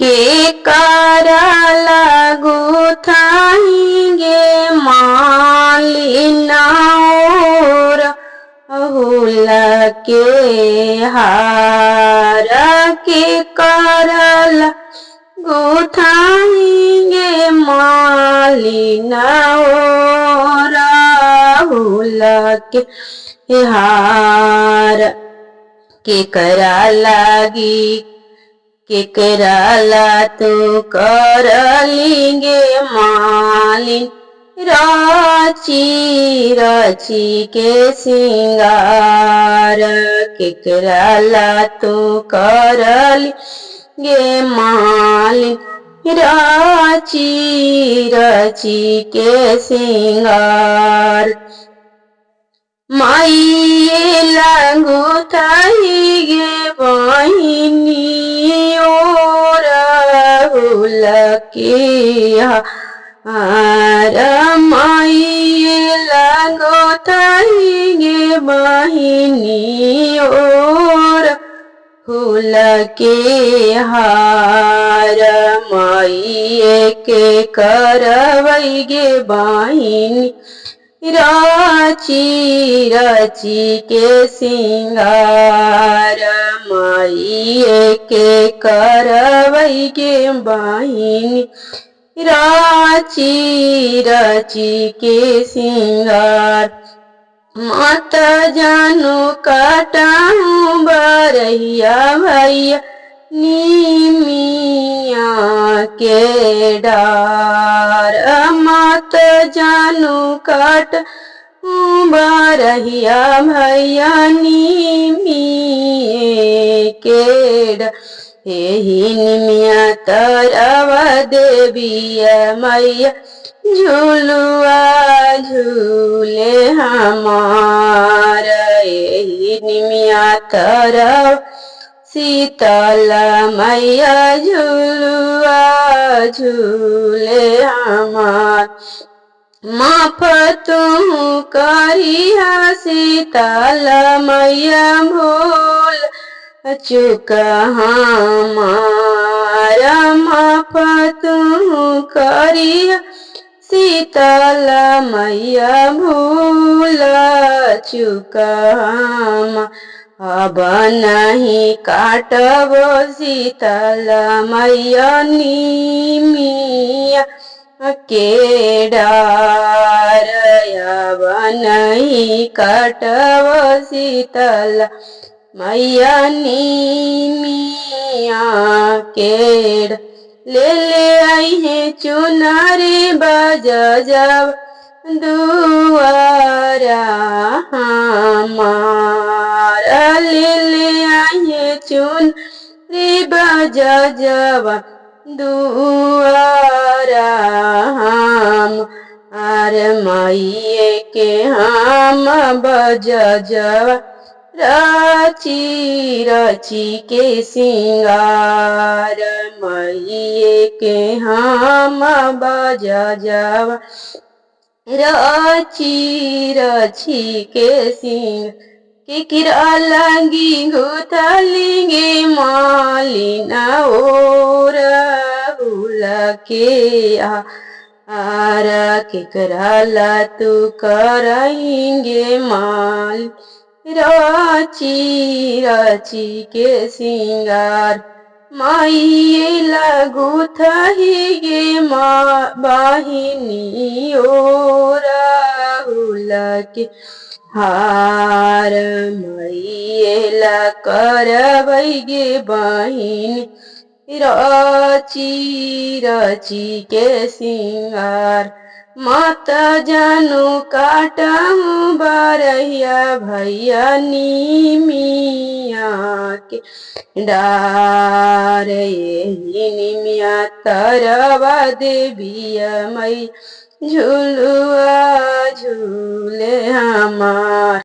के कराला गुथाएंगे मालिना और हुला के हार के कराला गुथाएंगे मालिना और हुला के हार के करा लागी के कराला तो कर लेंगे मालिन राची राची के सिंगार के कराला तो कर लेंगे मालिन राची राची के सिंगार माइये लागुथाइगे बहिनी और हुल के हार माइये लागुथाइगे बहिनी और हुल के हार माइये के करवैगे बहिनी राची राची के सिंगार माइये के करवैगे बहिनी राची राची के सिंगार माता जानू काटाऊं बरैया भैया नीमिया के डार माता जानू काट बरहिया भैया नीमिए के डार यही निमिया तरवा देविया मैया झूलुआ झूले हमारा यही निमिया तरवा शीतला मैया झूलुआ झूले हमार माफ तू करिया शीतला मैया भूल चुका हमारा माफ तू करिया शीतला मैया भूल चुका हमारा अब नहीं काटबो शीतला मैया नीमिया के डार अब नहीं काटबो शीतला मैया नीमिया के ले आई है चुनारी बजा जब दुआरा हमारा ले आइए चुन रे बजा जवा दुआरा हम आर माइये के हम बजा जवा राची राची के सिंगार माइये के हम बजा जवा राची राची के सिंह के किरा लगी गुथलेंगे मालिना और हुला के आरा के कराला तू कराएंगे माल राची राची के सिंगार माइये लागुथाइगे बाहिनी और हुला के हार माइये ला करवैगे बहिनी राची राची के सिंगार माता जानू काटाऊं बरहिया भैया नीमिया के डार यही निमिया तरवा देविया मई झूलुआ झूले हमार।